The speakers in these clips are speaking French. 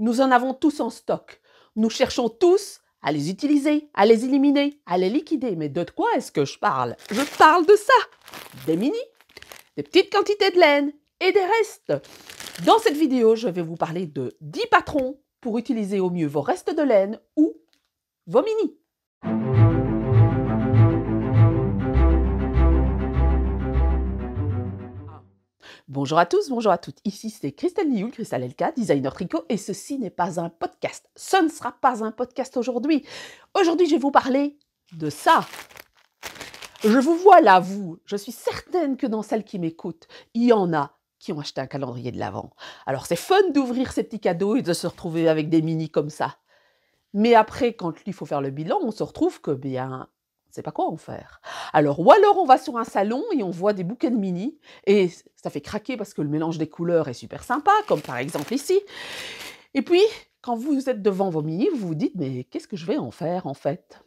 Nous en avons tous en stock. Nous cherchons tous à les utiliser, à les éliminer, à les liquider. Mais de quoi est-ce que je parle? Je parle de ça, des mini, des petites quantités de laine et des restes. Dans cette vidéo, je vais vous parler de 10 patrons pour utiliser au mieux vos restes de laine ou vos mini. Bonjour à tous, bonjour à toutes. Ici c'est Christelle Lioul, Cristal LK, designer tricot, et ceci n'est pas un podcast. Ce ne sera pas un podcast aujourd'hui. Aujourd'hui, je vais vous parler de ça. Je vous vois là, vous. Je suis certaine que dans celles qui m'écoutent, il y en a qui ont acheté un calendrier de l'Avent. Alors c'est fun d'ouvrir ces petits cadeaux et de se retrouver avec des mini comme ça. Mais après, quand il faut faire le bilan, on se retrouve que, bien, on ne sait pas quoi en faire. Alors, ou alors on va sur un salon et on voit des bouquets de mini, et ça fait craquer parce que le mélange des couleurs est super sympa, comme par exemple ici. Et puis, quand vous êtes devant vos mini, vous vous dites, mais qu'est-ce que je vais en faire en fait?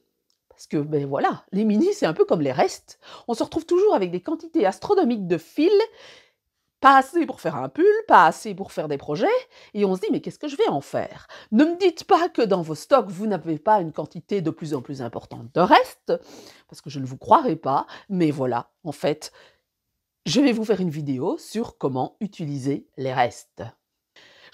Parce que, ben voilà, les mini, c'est un peu comme les restes. On se retrouve toujours avec des quantités astronomiques de fils, pas assez pour faire un pull, pas assez pour faire des projets, et on se dit, mais qu'est-ce que je vais en faire? Ne me dites pas que dans vos stocks, vous n'avez pas une quantité de plus en plus importante de restes, parce que je ne vous croirai pas, mais voilà, en fait, je vais vous faire une vidéo sur comment utiliser les restes.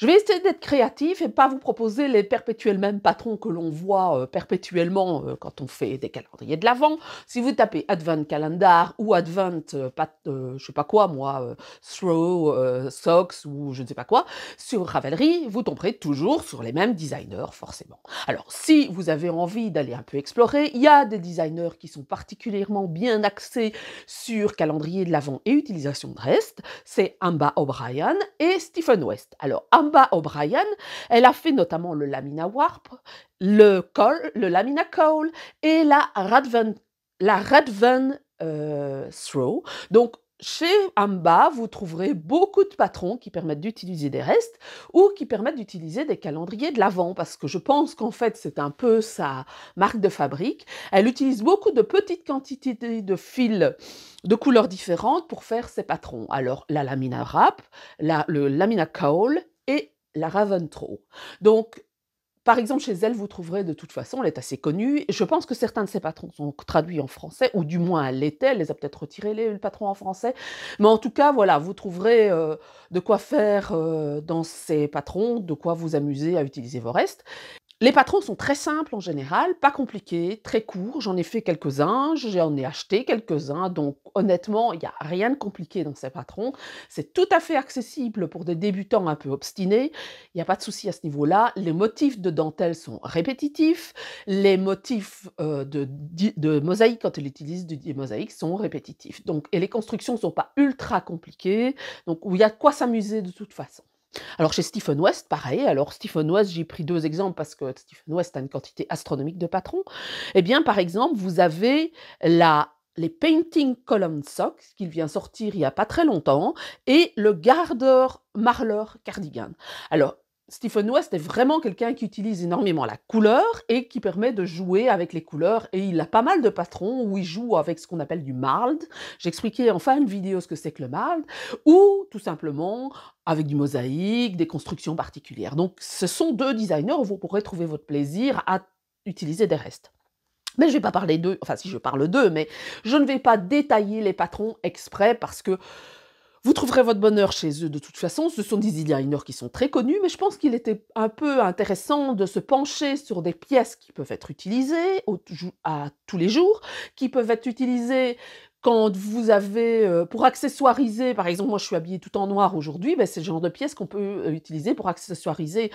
Je vais essayer d'être créatif et pas vous proposer les perpétuels mêmes patrons que l'on voit perpétuellement quand on fait des calendriers de l'Avent. Si vous tapez Advent Calendar ou Advent, je sais pas quoi moi, Throw, Socks ou je ne sais pas quoi, sur Ravelry, vous tomberez toujours sur les mêmes designers forcément. Alors si vous avez envie d'aller un peu explorer, il y a des designers qui sont particulièrement bien axés sur calendrier de l'Avent et utilisation de restes. C'est Amba O'Brien et Stephen West. Alors Amba O'Brien, elle a fait notamment le Lamina Warp, le Lamina Cowl et la Radvan Throw. Donc chez Amba, vous trouverez beaucoup de patrons qui permettent d'utiliser des restes ou qui permettent d'utiliser des calendriers de l'Avent, parce que je pense qu'en fait c'est un peu sa marque de fabrique. Elle utilise beaucoup de petites quantités de fils de couleurs différentes pour faire ses patrons. Alors la Lamina Wrap, le Lamina Cowl et la Raven Throw. Donc par exemple, chez elle, vous trouverez de toute façon, elle est assez connue. Je pense que certains de ses patrons sont traduits en français, ou du moins elle l'était, elle les a peut-être retirés, le patron en français. Mais en tout cas, voilà, vous trouverez de quoi faire dans ces patrons, de quoi vous amuser à utiliser vos restes. Les patrons sont très simples en général, pas compliqués, très courts. J'en ai fait quelques-uns, j'en ai acheté quelques-uns, donc honnêtement, il n'y a rien de compliqué dans ces patrons. C'est tout à fait accessible pour des débutants un peu obstinés, il n'y a pas de souci à ce niveau-là. Les motifs de dentelle sont répétitifs, les motifs de mosaïque, quand elle utilise des mosaïques, sont répétitifs. Donc, et les constructions ne sont pas ultra compliquées, donc il y a de quoi s'amuser de toute façon. Alors chez Stephen West, pareil. Alors Stephen West, j'ai pris 2 exemples parce que Stephen West a une quantité astronomique de patrons. Eh bien, par exemple, vous avez les Painting Column Socks, qui vient sortir il n'y a pas très longtemps, et le Gardeur Marleur Cardigan. Alors, Stephen West est vraiment quelqu'un qui utilise énormément la couleur et qui permet de jouer avec les couleurs. Et il a pas mal de patrons où il joue avec ce qu'on appelle du marled. J'expliquais en fin de vidéo ce que c'est que le marled, ou tout simplement avec du mosaïque, des constructions particulières. Donc, ce sont 2 designers où vous pourrez trouver votre plaisir à utiliser des restes. Mais je ne vais pas parler d'eux, enfin si je parle d'eux, mais je ne vais pas détailler les patrons exprès parce que vous trouverez votre bonheur chez eux de toute façon. Ce sont des designers qui sont très connus, mais je pense qu'il était un peu intéressant de se pencher sur des pièces qui peuvent être utilisées à tous les jours, qui peuvent être utilisées quand vous avez, pour accessoiriser, par exemple, moi je suis habillée tout en noir aujourd'hui, ben, c'est le genre de pièces qu'on peut utiliser pour accessoiriser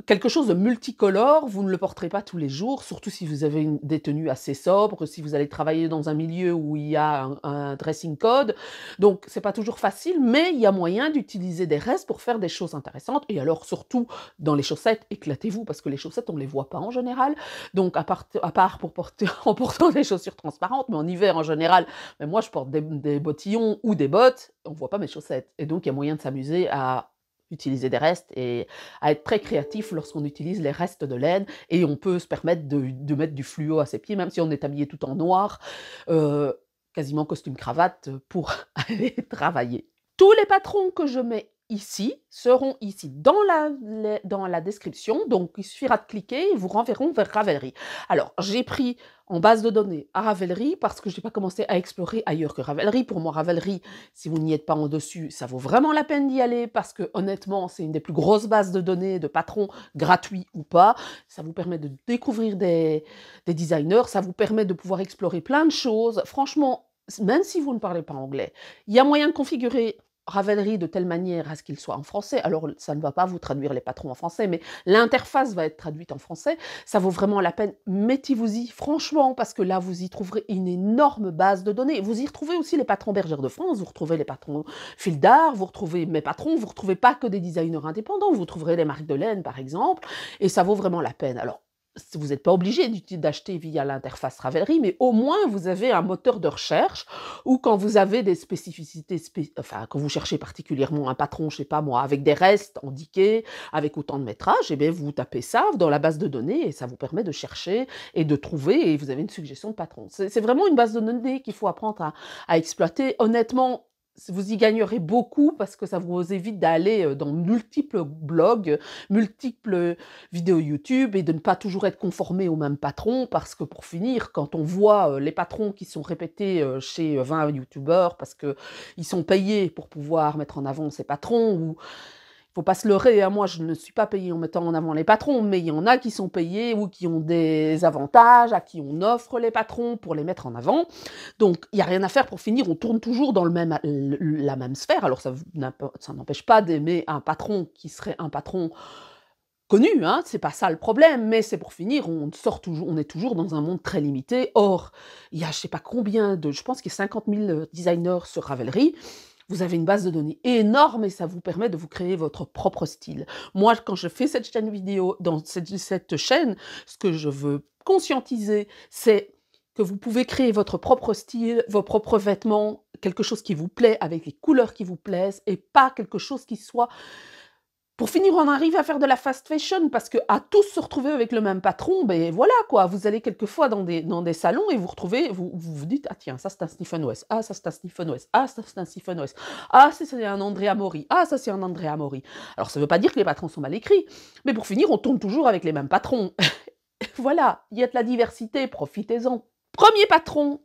quelque chose de multicolore. Vous ne le porterez pas tous les jours, surtout si vous avez des tenues assez sobres, si vous allez travailler dans un milieu où il y a un dressing code. Donc, c'est pas toujours facile, mais il y a moyen d'utiliser des restes pour faire des choses intéressantes. Et alors, surtout, dans les chaussettes, éclatez-vous, parce que les chaussettes, on ne les voit pas en général. Donc, à part pour porter, en portant des chaussures transparentes, mais en hiver, en général, mais moi, je porte des bottillons ou des bottes, on ne voit pas mes chaussettes. Et donc, il y a moyen de s'amuser à utiliser des restes et à être très créatif lorsqu'on utilise les restes de laine, et on peut se permettre de mettre du fluo à ses pieds, même si on est habillé tout en noir, quasiment costume-cravate pour aller travailler. Tous les patrons que je mets ici, seront ici dans la description, donc il suffira de cliquer et vous renverront vers Ravelry. Alors, j'ai pris en base de données à Ravelry parce que je n'ai pas commencé à explorer ailleurs que Ravelry. Pour moi, Ravelry, si vous n'y êtes pas en dessus, ça vaut vraiment la peine d'y aller parce que honnêtement, c'est une des plus grosses bases de données de patrons, gratuits ou pas. Ça vous permet de découvrir des designers, ça vous permet de pouvoir explorer plein de choses. Franchement, même si vous ne parlez pas anglais, il y a moyen de configurer Ravelry de telle manière à ce qu'il soit en français. Alors, ça ne va pas vous traduire les patrons en français, mais l'interface va être traduite en français. Ça vaut vraiment la peine. Mettez-vous-y, franchement, parce que là, vous y trouverez une énorme base de données. Vous y retrouvez aussi les patrons Bergère de France, vous retrouvez les patrons Fil d'Art, vous retrouvez mes patrons, vous ne retrouvez pas que des designers indépendants, vous trouverez les marques de laine, par exemple, et ça vaut vraiment la peine. Alors, vous n'êtes pas obligé d'acheter via l'interface Ravelry, mais au moins vous avez un moteur de recherche ou quand vous avez des spécificités, enfin quand vous cherchez particulièrement un patron, je sais pas moi, avec des restes indiqués, avec autant de métrage, et bien vous tapez ça dans la base de données et ça vous permet de chercher et de trouver et vous avez une suggestion de patron. C'est vraiment une base de données qu'il faut apprendre à exploiter. Honnêtement, vous y gagnerez beaucoup parce que ça vous évite d'aller dans multiples blogs, multiples vidéos YouTube et de ne pas toujours être conformé au même patron parce que pour finir, quand on voit les patrons qui sont répétés chez 20 youtubeurs parce qu'ils sont payés pour pouvoir mettre en avant ces patrons ou il ne faut pas se leurrer, hein, moi je ne suis pas payée en mettant en avant les patrons, mais il y en a qui sont payés ou qui ont des avantages, à qui on offre les patrons pour les mettre en avant. Donc il n'y a rien à faire pour finir, on tourne toujours dans la même sphère. Alors ça n'empêche pas d'aimer un patron qui serait un patron connu, hein, c'est pas ça le problème, mais c'est pour finir, on est toujours dans un monde très limité. Or, il y a je sais pas combien je pense qu'il y a 50 000 designers sur Ravelry. Vous avez une base de données énorme et ça vous permet de vous créer votre propre style. Moi, quand je fais cette chaîne vidéo, dans cette chaîne, ce que je veux conscientiser, c'est que vous pouvez créer votre propre style, vos propres vêtements, quelque chose qui vous plaît, avec les couleurs qui vous plaisent, et pas quelque chose qui soit pour finir, on arrive à faire de la fast fashion parce qu'à tous se retrouver avec le même patron, ben voilà quoi. Vous allez quelquefois dans des salons et vous retrouvez, vous dites, ah tiens, ça c'est un Stephen West, ah ça c'est un Stephen West, ah ça c'est un Stephen West, ah ça c'est un Andrea Mori, ah ça c'est un Andrea Mori. Alors ça ne veut pas dire que les patrons sont mal écrits, mais pour finir, on tourne toujours avec les mêmes patrons. Voilà, il y a de la diversité, profitez-en. Premier patron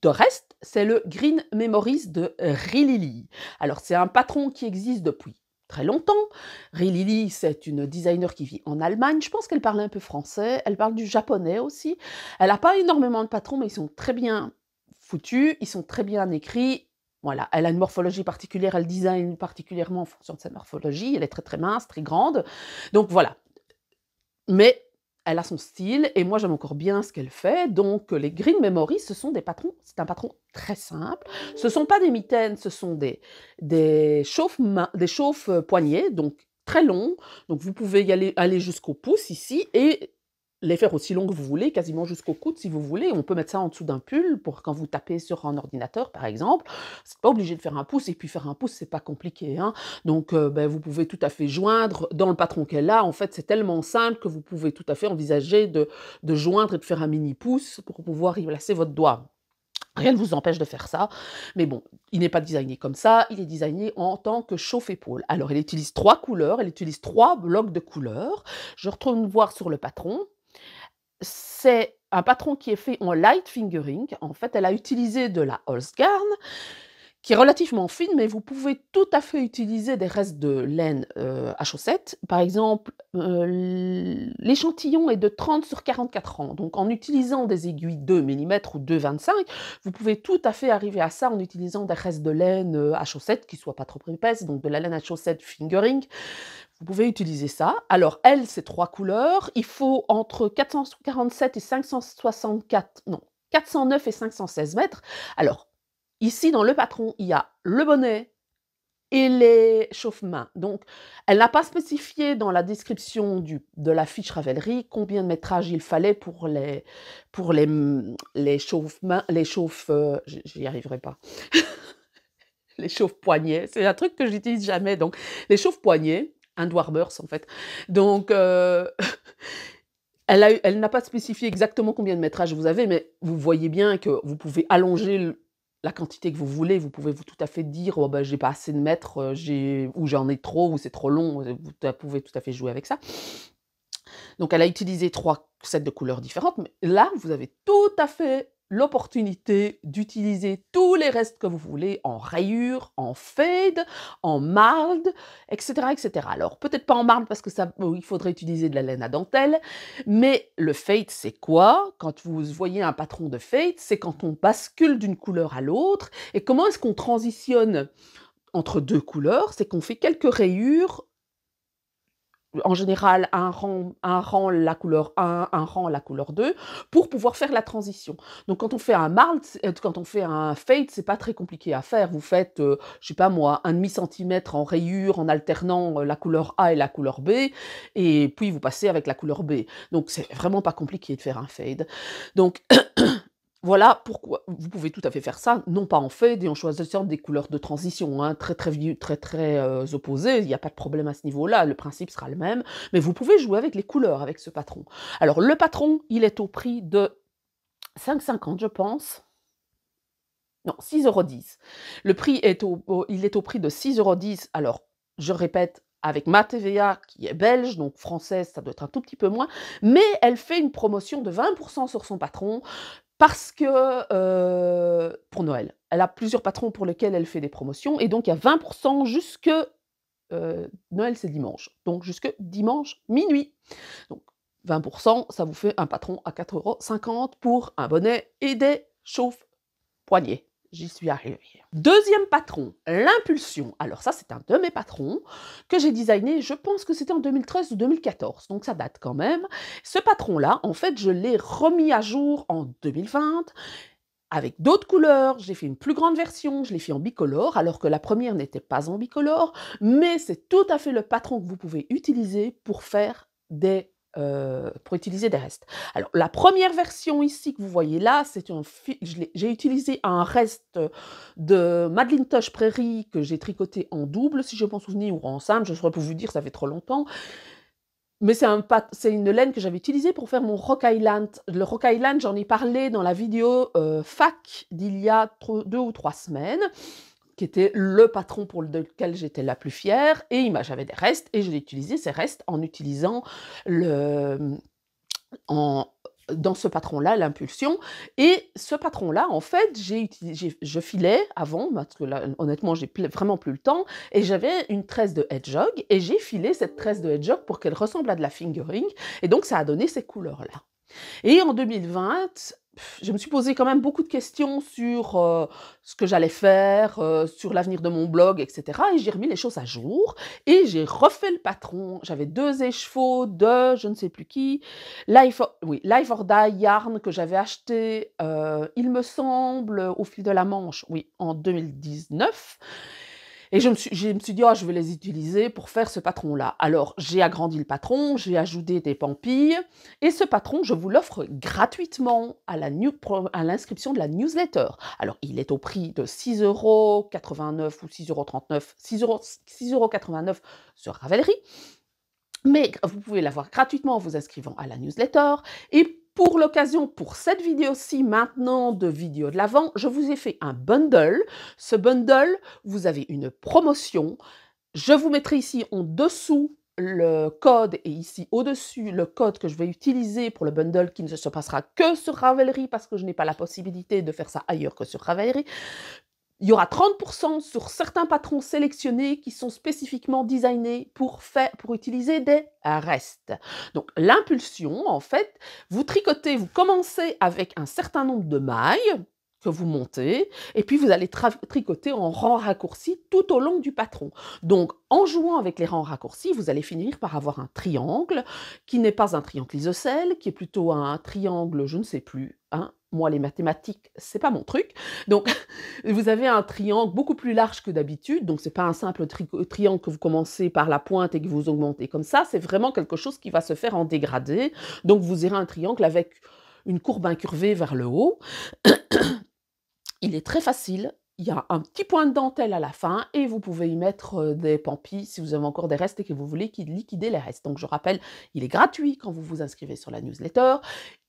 de reste, c'est le Green Memories de Rilili. Alors c'est un patron qui existe depuis très longtemps. Rilili, c'est une designer qui vit en Allemagne. Je pense qu'elle parle un peu français. Elle parle du japonais aussi. Elle n'a pas énormément de patrons, mais ils sont très bien foutus. Ils sont très bien écrits. Voilà, elle a une morphologie particulière. Elle design particulièrement en fonction de sa morphologie. Elle est très très mince, très grande. Donc voilà. Mais elle a son style et moi j'aime encore bien ce qu'elle fait. Donc les Green Memories, ce sont des patrons, c'est un patron très simple. Ce ne sont pas des mitaines, ce sont des chauffe-poignets, donc très longs. Donc vous pouvez y aller jusqu'au pouce ici et les faire aussi longs que vous voulez, quasiment jusqu'au coude si vous voulez. On peut mettre ça en dessous d'un pull pour quand vous tapez sur un ordinateur par exemple. C'est pas obligé de faire un pouce et puis faire un pouce c'est pas compliqué, hein. Donc vous pouvez tout à fait joindre dans le patron qu'elle a. En fait c'est tellement simple que vous pouvez tout à fait envisager de joindre et de faire un mini pouce pour pouvoir y placer votre doigt. Rien ne vous empêche de faire ça, mais bon, il n'est pas designé comme ça, il est designé en tant que chauffe-épaule. Alors, elle utilise 3 couleurs, elle utilise 3 blocs de couleurs. Je retourne voir sur le patron. C'est un patron qui est fait en light fingering. En fait, elle a utilisé de la Holzgarn, qui est relativement fine, mais vous pouvez tout à fait utiliser des restes de laine à chaussettes. Par exemple, l'échantillon est de 30 sur 44 ans. Donc, en utilisant des aiguilles 2 mm ou 2,25, vous pouvez tout à fait arriver à ça en utilisant des restes de laine à chaussettes qui ne soient pas trop épaisses, donc de la laine à chaussettes fingering. Vous pouvez utiliser ça. Alors, elle, c'est 3 couleurs. Il faut entre 447 et 564, non, 409 et 516 mètres. Alors, ici, dans le patron, il y a le bonnet et les chauffe-mains. Donc, elle n'a pas spécifié dans la description de la fiche Ravelry combien de métrage il fallait pour les chauffe-mains, j'y arriverai pas. Les chauffe-poignets, c'est un truc que j'utilise jamais. Donc, les chauffe-poignets, un Dwarmers en fait. Donc, elle n'a pas spécifié exactement combien de métrage vous avez, mais vous voyez bien que vous pouvez allonger la quantité que vous voulez. Vous pouvez tout à fait dire: «Oh bah, j'ai pas assez de mètres, ou j'en ai trop, ou c'est trop long», vous pouvez tout à fait jouer avec ça. Donc elle a utilisé 3 sets de couleurs différentes, mais là, vous avez tout à fait l'opportunité d'utiliser tous les restes que vous voulez en rayures, en fade, en marde, et cetera, et cetera. Alors peut-être pas en marde parce que ça il faudrait utiliser de la laine à dentelle, mais le fade, c'est quoi? Quand vous voyez un patron de fade, c'est quand on bascule d'une couleur à l'autre. Et comment est-ce qu'on transitionne entre 2 couleurs? C'est qu'on fait quelques rayures, en général, un rang la couleur 1, un rang la couleur 2, pour pouvoir faire la transition. Donc quand on fait un marl, quand on fait un fade, c'est pas très compliqué à faire. Vous faites, je sais pas moi, 1/2 centimètre en rayure en alternant, la couleur A et la couleur B, et puis vous passez avec la couleur B. Donc c'est vraiment pas compliqué de faire un fade. Donc voilà pourquoi vous pouvez tout à fait faire ça, non pas en fade et en choisissant des couleurs de transition, hein, très, opposées, il n'y a pas de problème à ce niveau-là, le principe sera le même, mais vous pouvez jouer avec les couleurs avec ce patron. Alors le patron, il est au prix de 5,50 je pense. Non, 6,10 €. Le prix est il est au prix de 6,10 €. Alors, je répète, avec ma TVA qui est belge, donc française, ça doit être un tout petit peu moins, mais elle fait une promotion de 20 % sur son patron. Parce que, pour Noël. Elle a plusieurs patrons pour lesquels elle fait des promotions, et donc il y a 20 % jusque, Noël c'est dimanche, donc jusque dimanche minuit. Donc 20 %, ça vous fait un patron à 4,50 € pour un bonnet et des chauffe-poignets. J'y suis arrivée. Deuxième patron, l'impulsion. Alors ça, c'est un de mes patrons que j'ai designé, je pense que c'était en 2013 ou 2014, donc ça date quand même. Ce patron-là, en fait, je l'ai remis à jour en 2020 avec d'autres couleurs. J'ai fait une plus grande version, je l'ai fait en bicolore, alors que la première n'était pas en bicolore, mais c'est tout à fait le patron que vous pouvez utiliser pour faire pour utiliser des restes. Alors la première version ici que vous voyez là, c'est j'ai utilisé un reste de Madeleine Toche Prairie que j'ai tricoté en double, si je m'en souviens, ou en simple, je ne saurais pas vous dire, ça fait trop longtemps. Mais c'est une laine que j'avais utilisée pour faire mon Rock Island. Le Rock Island, j'en ai parlé dans la vidéo, fac d'il y a 2 ou 3 semaines, qui était le patron pour lequel j'étais la plus fière, et j'avais des restes et j'ai utilisé ces restes en utilisant le, en dans ce patron-là, l'impulsion. Et ce patron-là, en fait, je filais avant, parce que là, honnêtement, j'ai vraiment plus le temps, et j'avais une tresse de hedgehog, et j'ai filé cette tresse de hedgehog pour qu'elle ressemble à de la fingering, et donc ça a donné ces couleurs-là. Et en 2020, je me suis posé quand même beaucoup de questions sur, ce que j'allais faire, sur l'avenir de mon blog, et cetera, et j'ai remis les choses à jour et j'ai refait le patron. J'avais 2 écheveaux de je ne sais plus qui, Life or Die Yarn, que j'avais acheté, il me semble, au fil de la Manche, oui, en 2019, et je me suis dit: «Oh, je vais les utiliser pour faire ce patron-là». Alors, j'ai agrandi le patron, j'ai ajouté des pampilles, et ce patron, je vous l'offre gratuitement à l'inscription de la newsletter. Alors, il est au prix de 6,89 € ou 6,39 €, 6,89 € sur Ravelry, mais vous pouvez l'avoir gratuitement en vous inscrivant à la newsletter. Et pour l'occasion, pour cette vidéo-ci maintenant de vidéo de l'Avent, je vous ai fait un bundle. Ce bundle, vous avez une promotion. Je vous mettrai ici en dessous le code, et ici au-dessus le code que je vais utiliser pour le bundle, qui ne se passera que sur Ravelry parce que je n'ai pas la possibilité de faire ça ailleurs que sur Ravelry. Il y aura 30 % sur certains patrons sélectionnés qui sont spécifiquement designés pour utiliser des restes. Donc l'impulsion, en fait, vous tricotez, vous commencez avec un certain nombre de mailles que vous montez, et puis vous allez tricoter en rangs raccourcis tout au long du patron. Donc en jouant avec les rangs raccourcis, vous allez finir par avoir un triangle qui n'est pas un triangle isocèle, qui est plutôt un triangle, je ne sais plus, hein. Moi, les mathématiques, c'est pas mon truc. Donc vous avez un triangle beaucoup plus large que d'habitude, donc c'est pas un simple triangle que vous commencez par la pointe et que vous augmentez comme ça, c'est vraiment quelque chose qui va se faire en dégradé. Donc vous aurez un triangle avec une courbe incurvée vers le haut. Il est très facile, il y a un petit point de dentelle à la fin, et vous pouvez y mettre, des pampilles si vous avez encore des restes et que vous voulez liquider les restes. Donc je rappelle, il est gratuit quand vous vous inscrivez sur la newsletter.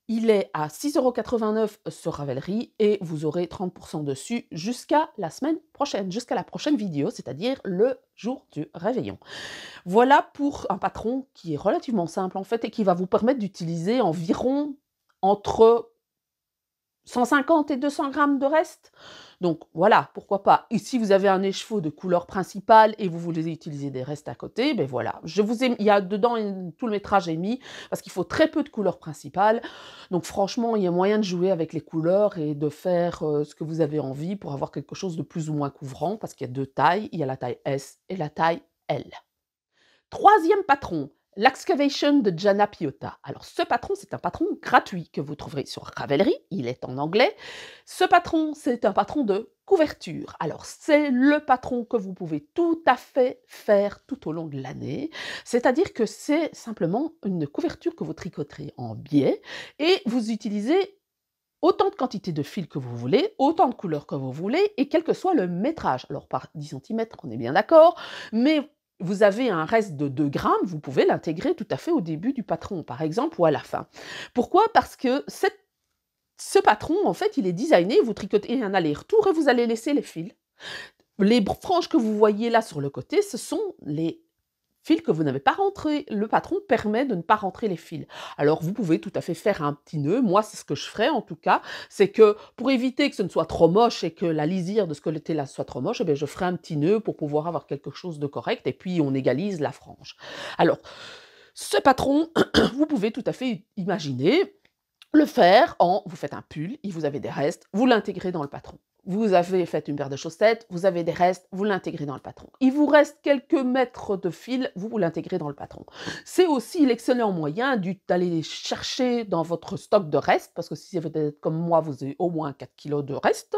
Il est à 6,89 € sur Ravelry et vous aurez 30% dessus jusqu'à la semaine prochaine, jusqu'à la prochaine vidéo, c'est-à-dire le jour du réveillon. Voilà pour un patron qui est relativement simple en fait et qui va vous permettre d'utiliser environ entre 150 et 200 grammes de reste. Donc voilà, pourquoi pas. Et si vous avez un écheveau de couleur principale et vous voulez utiliser des restes à côté, ben voilà. Il y a dedans, tout le métrage est mis, parce qu'il faut très peu de couleurs principales. Donc franchement, il y a moyen de jouer avec les couleurs et de faire ce que vous avez envie pour avoir quelque chose de plus ou moins couvrant, parce qu'il y a deux tailles, il y a la taille S et la taille L. Troisième patron, l'Excavation de Jana Piotta. Alors ce patron, c'est un patron gratuit que vous trouverez sur Ravelry, il est en anglais. Ce patron, c'est un patron de couverture. Alors c'est le patron que vous pouvez tout à fait faire tout au long de l'année. C'est-à-dire que c'est simplement une couverture que vous tricoterez en biais et vous utilisez autant de quantité de fil que vous voulez, autant de couleurs que vous voulez, et quel que soit le métrage. Alors par 10 centimètres, on est bien d'accord, mais vous avez un reste de 2 grammes, vous pouvez l'intégrer tout à fait au début du patron, par exemple, ou à la fin. Pourquoi? Parce que ce patron, en fait, il est designé, vous tricotez un aller-retour et vous allez laisser les fils. Les franges que vous voyez là sur le côté, ce sont les fils que vous n'avez pas rentrés. Le patron permet de ne pas rentrer les fils. Alors vous pouvez tout à fait faire un petit nœud. Moi, c'est ce que je ferais en tout cas. C'est que pour éviter que ce ne soit trop moche et que la lisière de ce côté-là soit trop moche, eh bien, je ferai un petit nœud pour pouvoir avoir quelque chose de correct et puis on égalise la frange. Alors, ce patron, vous pouvez tout à fait imaginer le faire vous faites un pull, et vous avez des restes, vous l'intégrez dans le patron. Vous avez fait une paire de chaussettes, vous avez des restes, vous l'intégrez dans le patron. Il vous reste quelques mètres de fil, vous l'intégrez dans le patron. C'est aussi l'excellent moyen d'aller chercher dans votre stock de restes, parce que si vous êtes comme moi, vous avez au moins 4 kilos de restes,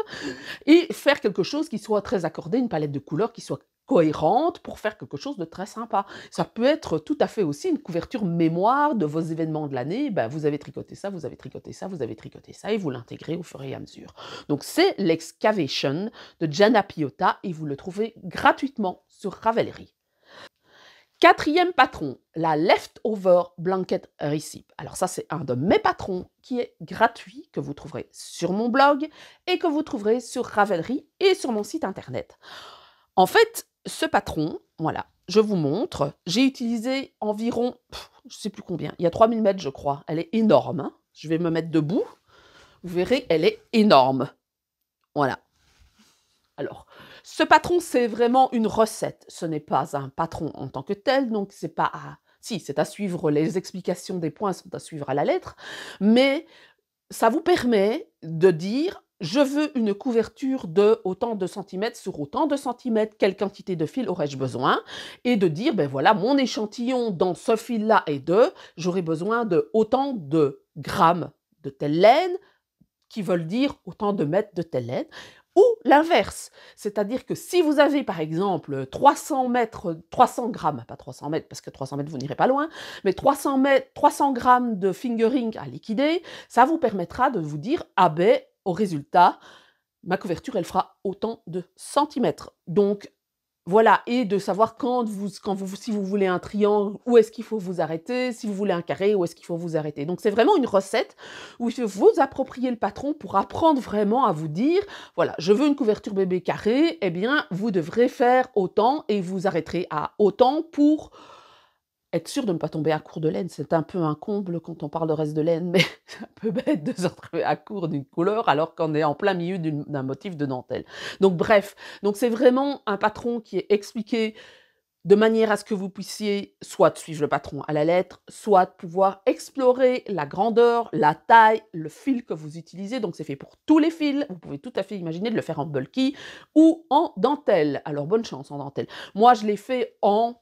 et faire quelque chose qui soit très accordé, une palette de couleurs qui soit cohérente pour faire quelque chose de très sympa. Ça peut être tout à fait aussi une couverture mémoire de vos événements de l'année. Ben, vous avez tricoté ça, vous avez tricoté ça, vous avez tricoté ça, et vous l'intégrez au fur et à mesure. Donc c'est l'Excavation de Jana Piotta et vous le trouvez gratuitement sur Ravelry. Quatrième patron, la Leftover Blanket Recipe. Alors ça, c'est un de mes patrons qui est gratuit, que vous trouverez sur mon blog et que vous trouverez sur Ravelry et sur mon site internet. En fait, ce patron, voilà, je vous montre, j'ai utilisé environ, je ne sais plus combien, il y a 3000 mètres je crois, elle est énorme, hein. Je vais me mettre debout, vous verrez, elle est énorme. Voilà. Alors, ce patron, c'est vraiment une recette, ce n'est pas un patron en tant que tel, donc c'est pas à... Si, c'est à suivre, les explications des points sont à suivre à la lettre, mais ça vous permet de dire: je veux une couverture de autant de centimètres sur autant de centimètres, quelle quantité de fil aurais-je besoin? Et de dire, ben voilà, mon échantillon dans ce fil-là est j'aurai besoin de autant de grammes de telle laine, qui veulent dire autant de mètres de telle laine, ou l'inverse. C'est-à-dire que si vous avez par exemple 300 mètres, 300 grammes, pas 300 mètres parce que 300 mètres vous n'irez pas loin, mais 300 grammes de fingering à liquider, ça vous permettra de vous dire, ah ben, au résultat, ma couverture, elle fera autant de centimètres. Donc, voilà, et de savoir si vous voulez un triangle, où est-ce qu'il faut vous arrêter, si vous voulez un carré, où est-ce qu'il faut vous arrêter. Donc c'est vraiment une recette où il faut vous approprier le patron pour apprendre vraiment à vous dire, voilà, je veux une couverture bébé carrée, eh bien, vous devrez faire autant et vous arrêterez à autant pour être sûr de ne pas tomber à court de laine. C'est un peu un comble quand on parle de reste de laine, mais c'est un peu bête de se retrouver à court d'une couleur alors qu'on est en plein milieu d'un motif de dentelle. Donc bref, donc c'est vraiment un patron qui est expliqué de manière à ce que vous puissiez soit suivre le patron à la lettre, soit pouvoir explorer la grandeur, la taille, le fil que vous utilisez. Donc c'est fait pour tous les fils. Vous pouvez tout à fait imaginer de le faire en bulky ou en dentelle. Alors bonne chance en dentelle. Moi je l'ai fait en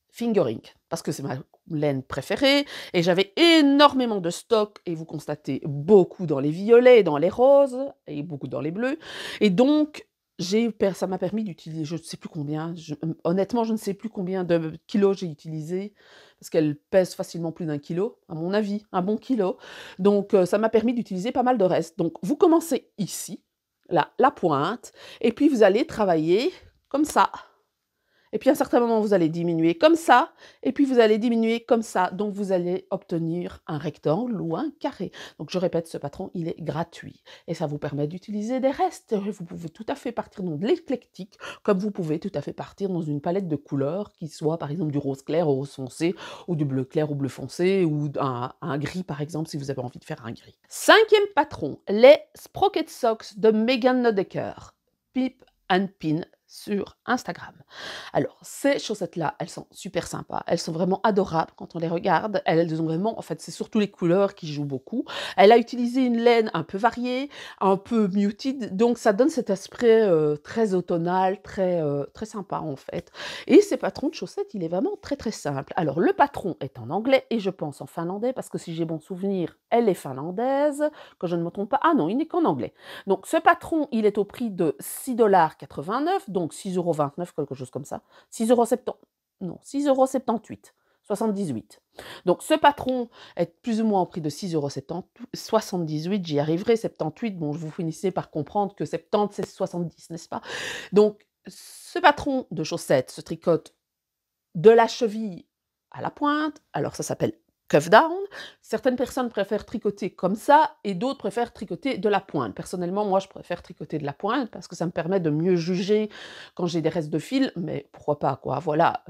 fingering, parce que c'est ma laine préférée, et j'avais énormément de stock, et vous constatez beaucoup dans les violets, dans les roses, et beaucoup dans les bleus, et donc ça m'a permis d'utiliser, je ne sais plus combien, honnêtement je ne sais plus combien de kilos j'ai utilisé, parce qu'elle pèse facilement plus d'1 kilo, à mon avis, un bon kilo, donc ça m'a permis d'utiliser pas mal de restes. Donc vous commencez ici, là, la pointe, et puis vous allez travailler comme ça. et puis à un certain moment, vous allez diminuer comme ça, et puis vous allez diminuer comme ça. Donc vous allez obtenir un rectangle ou un carré. Donc je répète, ce patron, il est gratuit et ça vous permet d'utiliser des restes. Vous pouvez tout à fait partir dans de l'éclectique, comme vous pouvez tout à fait partir dans une palette de couleurs qui soit par exemple du rose clair au rose foncé, ou du bleu clair au bleu foncé, ou un gris par exemple si vous avez envie de faire un gris. Cinquième patron, les Sprocket Socks de Megan Nodecker. Pip and Pin sur Instagram. Alors, ces chaussettes-là, elles sont super sympas, elles sont vraiment adorables quand on les regarde. Elles ont vraiment, en fait, c'est surtout les couleurs qui jouent beaucoup. Elle a utilisé une laine un peu variée, un peu muted, donc ça donne cet aspect très automnal, très sympa en fait. Et ces patrons de chaussettes, il est vraiment très très simple. Alors, le patron est en anglais et je pense en finlandais, parce que si j'ai bon souvenir, elle est finlandaise, que je ne me trompe pas. Ah non, il n'est qu'en anglais. Donc, ce patron, il est au prix de 6,89 $, donc 6,29 €, quelque chose comme ça. 6,70 €, non, 6,78 €, 78. Donc, ce patron est plus ou moins au prix de 6,78 €. J'y arriverai, 78. Bon, vous finissez par comprendre que 70, c'est 70, n'est-ce pas? Donc, ce patron de chaussettes se tricote de la cheville à la pointe. Alors, ça s'appelle cuff down. Certaines personnes préfèrent tricoter comme ça et d'autres préfèrent tricoter de la pointe. Personnellement, moi, je préfère tricoter de la pointe parce que ça me permet de mieux juger quand j'ai des restes de fil, mais pourquoi pas, quoi. Voilà,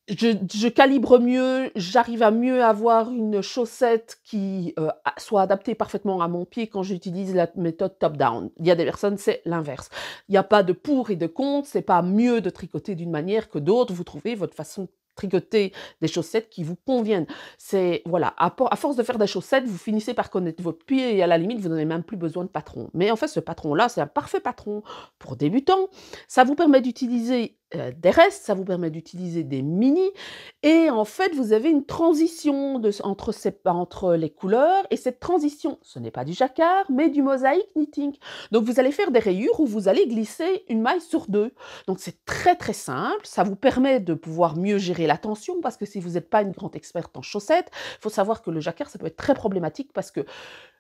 je calibre mieux, j'arrive à mieux avoir une chaussette qui, soit adaptée parfaitement à mon pied quand j'utilise la méthode top down. Il y a des personnes, c'est l'inverse. Il n'y a pas de pour et de contre, c'est pas mieux de tricoter d'une manière que d'autres. Vous trouvez votre façon de tricoter des chaussettes qui vous conviennent. C'est voilà, à force de faire des chaussettes, vous finissez par connaître votre pied et à la limite, vous n'avez même plus besoin de patron. Mais en fait, ce patron-là, c'est un parfait patron pour débutants. Ça vous permet d'utiliser des restes, ça vous permet d'utiliser des mini, et en fait, vous avez une transition entre les couleurs, et cette transition, ce n'est pas du jacquard, mais du mosaïque knitting. Donc vous allez faire des rayures où vous allez glisser une maille sur deux. Donc c'est très très simple, ça vous permet de pouvoir mieux gérer la tension, parce que si vous n'êtes pas une grande experte en chaussettes, il faut savoir que le jacquard, ça peut être très problématique, parce que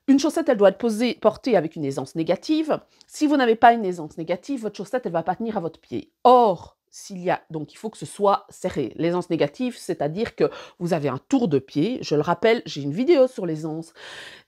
une chaussette, elle doit être portée avec une aisance négative. Si vous n'avez pas une aisance négative, votre chaussette, elle ne va pas tenir à votre pied. Or, donc il faut que ce soit serré. L'aisance négative, c'est-à-dire que vous avez un tour de pied. Je le rappelle, j'ai une vidéo sur l'aisance.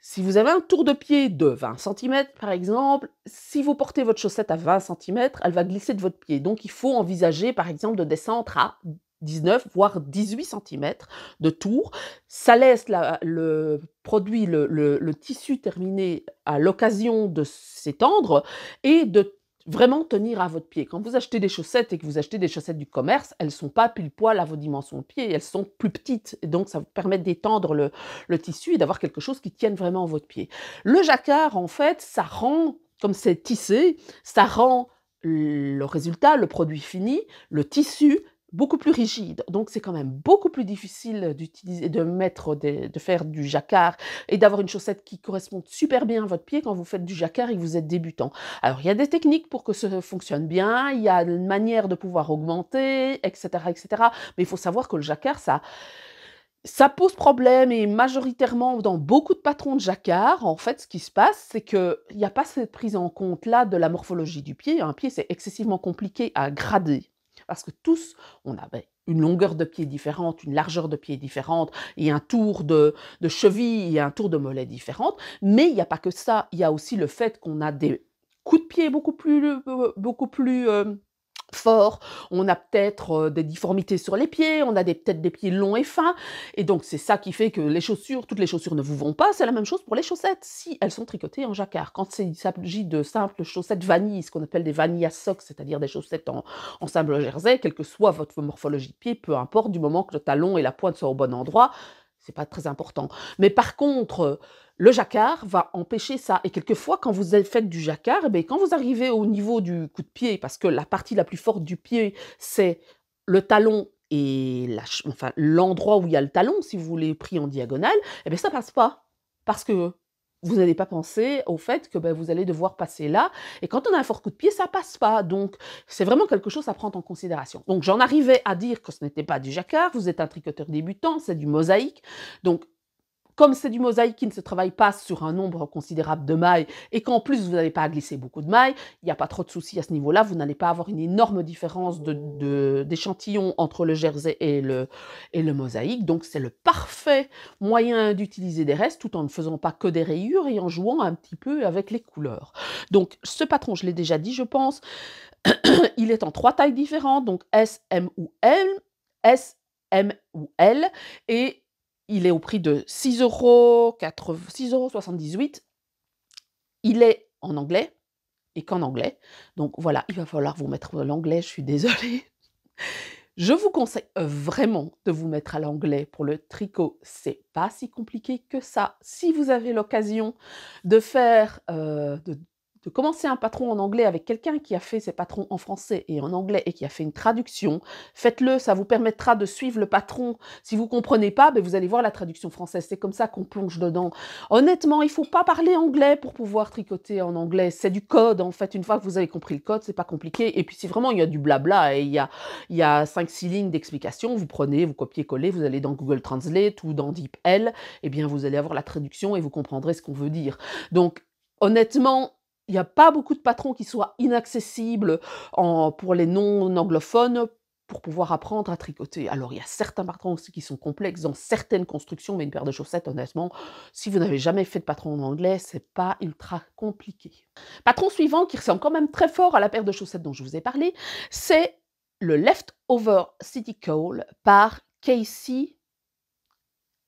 Si vous avez un tour de pied de 20 cm, par exemple, si vous portez votre chaussette à 20 cm, elle va glisser de votre pied. Donc il faut envisager, par exemple, de descendre à 19, voire 18 cm de tour. Ça laisse le produit, le tissu terminé à l'occasion de s'étendre et de vraiment tenir à votre pied. Quand vous achetez des chaussettes et que vous achetez des chaussettes du commerce, elles ne sont pas pile poil à vos dimensions de pied, elles sont plus petites. Et donc, ça vous permet d'étendre le tissu et d'avoir quelque chose qui tienne vraiment à votre pied. Le jacquard, en fait, ça rend, comme c'est tissé, ça rend le résultat, le produit fini, le tissu, beaucoup plus rigide. Donc, c'est quand même beaucoup plus difficile d'utiliser, de faire du jacquard et d'avoir une chaussette qui corresponde super bien à votre pied quand vous faites du jacquard et que vous êtes débutant. Alors, il y a des techniques pour que ça fonctionne bien, il y a une manière de pouvoir augmenter, etc., etc. Mais il faut savoir que le jacquard, ça pose problème, et majoritairement dans beaucoup de patrons de jacquard, en fait, ce qui se passe, c'est qu'il n'y a pas cette prise en compte-là de la morphologie du pied. Un pied, c'est excessivement compliqué à grader. Parce que tous, on a une longueur de pied différente, une largeur de pied différente, et un tour de cheville et un tour de mollet différente. Mais il n'y a pas que ça, il y a aussi le fait qu'on a des coups de pied beaucoup plus forts. On a peut-être des difformités sur les pieds, on a peut-être des pieds longs et fins, et donc c'est ça qui fait que toutes les chaussures ne vous vont pas. C'est la même chose pour les chaussettes, si elles sont tricotées en jacquard. Quand il s'agit de simples chaussettes vanille, ce qu'on appelle des vanilla socks, c'est-à-dire des chaussettes en simple jersey, quelle que soit votre morphologie de pied, peu importe, du moment que le talon et la pointe soient au bon endroit, c'est pas très important. Mais par contre, le jacquard va empêcher ça. Et quelquefois, quand vous faites du jacquard, quand vous arrivez au niveau du coup de pied, parce que la partie la plus forte du pied, c'est le talon et l'endroit où il y a le talon, si vous voulez pris en diagonale, ça passe pas. Parce que vous n'avez pas pensé au fait que vous allez devoir passer là. Et quand on a un fort coup de pied, ça passe pas. Donc, c'est vraiment quelque chose à prendre en considération. Donc, j'en arrivais à dire que ce n'était pas du jacquard, vous êtes un tricoteur débutant, c'est du mosaïque. Donc, comme c'est du mosaïque qui ne se travaille pas sur un nombre considérable de mailles et qu'en plus vous n'avez pas à glisser beaucoup de mailles, il n'y a pas trop de soucis à ce niveau-là, vous n'allez pas avoir une énorme différence d'échantillon entre le jersey et le mosaïque, donc c'est le parfait moyen d'utiliser des restes tout en ne faisant pas que des rayures et en jouant un petit peu avec les couleurs. Donc ce patron, je l'ai déjà dit je pense, il est en 3 tailles différentes, donc S, M ou L, S, M ou L, et il est au prix de 6,78 €. Il est en anglais et qu'en anglais. Donc voilà, il va falloir vous mettre l'anglais, je suis désolée. Je vous conseille vraiment de vous mettre à l'anglais pour le tricot, c'est pas si compliqué que ça. Si vous avez l'occasion de faire, de commencer un patron en anglais avec quelqu'un qui a fait ses patrons en français et en anglais et qui a fait une traduction, faites-le, ça vous permettra de suivre le patron. Si vous comprenez pas, ben vous allez voir la traduction française, c'est comme ça qu'on plonge dedans. Honnêtement, il faut pas parler anglais pour pouvoir tricoter en anglais, c'est du code en fait. Une fois que vous avez compris le code, c'est pas compliqué et puis si vraiment il y a du blabla et il y a 5-6 lignes d'explication, vous prenez, vous copiez-collez, vous allez dans Google Translate ou dans DeepL, et bien vous allez avoir la traduction et vous comprendrez ce qu'on veut dire. Donc honnêtement, il n'y a pas beaucoup de patrons qui soient inaccessibles pour les non-anglophones pour pouvoir apprendre à tricoter. Alors, il y a certains patrons aussi qui sont complexes dans certaines constructions, mais une paire de chaussettes, honnêtement, si vous n'avez jamais fait de patron en anglais, c'est pas ultra compliqué. Patron suivant, qui ressemble quand même très fort à la paire de chaussettes dont je vous ai parlé, c'est le Leftover City Cole par Casey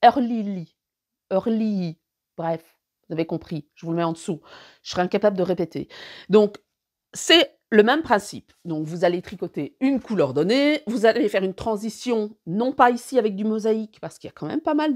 Hurley, bref, vous avez compris, je vous le mets en dessous. Je serai incapable de répéter. Donc, c'est le même principe. Donc, vous allez tricoter une couleur donnée, vous allez faire une transition, non pas ici avec du mosaïque, parce qu'il y a quand même pas mal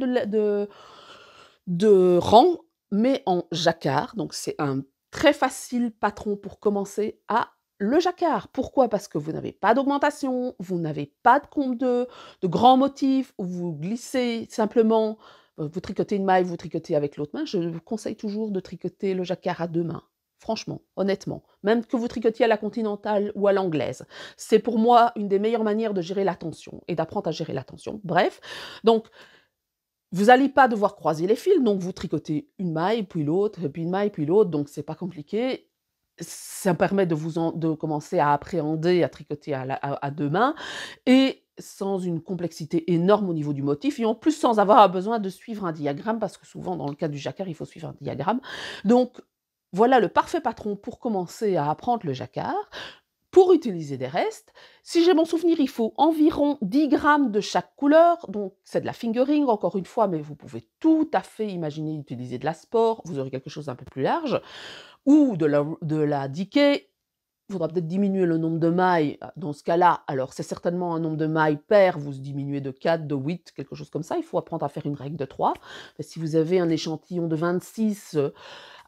de rangs, mais en jacquard. Donc, c'est un très facile patron pour commencer à le jacquard. Pourquoi? Parce que vous n'avez pas d'augmentation, vous n'avez pas de grands motifs, où vous glissez simplement, vous tricotez une maille, vous tricotez avec l'autre main. Je vous conseille toujours de tricoter le jacquard à 2 mains. Franchement, honnêtement, même que vous tricotiez à la continentale ou à l'anglaise. C'est pour moi une des meilleures manières de gérer la tension et d'apprendre à gérer la tension. Bref, donc vous n'allez pas devoir croiser les fils, donc vous tricotez une maille, puis l'autre, puis une maille, puis l'autre, donc c'est pas compliqué. Ça permet de commencer à appréhender, à tricoter à 2 mains et sans une complexité énorme au niveau du motif et en plus sans avoir besoin de suivre un diagramme parce que souvent dans le cas du jacquard, il faut suivre un diagramme. Donc voilà le parfait patron pour commencer à apprendre le jacquard. Pour utiliser des restes, si j'ai bon souvenir, il faut environ 10 grammes de chaque couleur, donc c'est de la fingering encore une fois, mais vous pouvez tout à fait imaginer utiliser de la sport, vous aurez quelque chose d'un peu plus large, ou de la decay. Il faudra peut-être diminuer le nombre de mailles dans ce cas-là. Alors c'est certainement un nombre de mailles pair, vous diminuez de 4, de 8, quelque chose comme ça. Il faut apprendre à faire une règle de 3. Mais si vous avez un échantillon de 26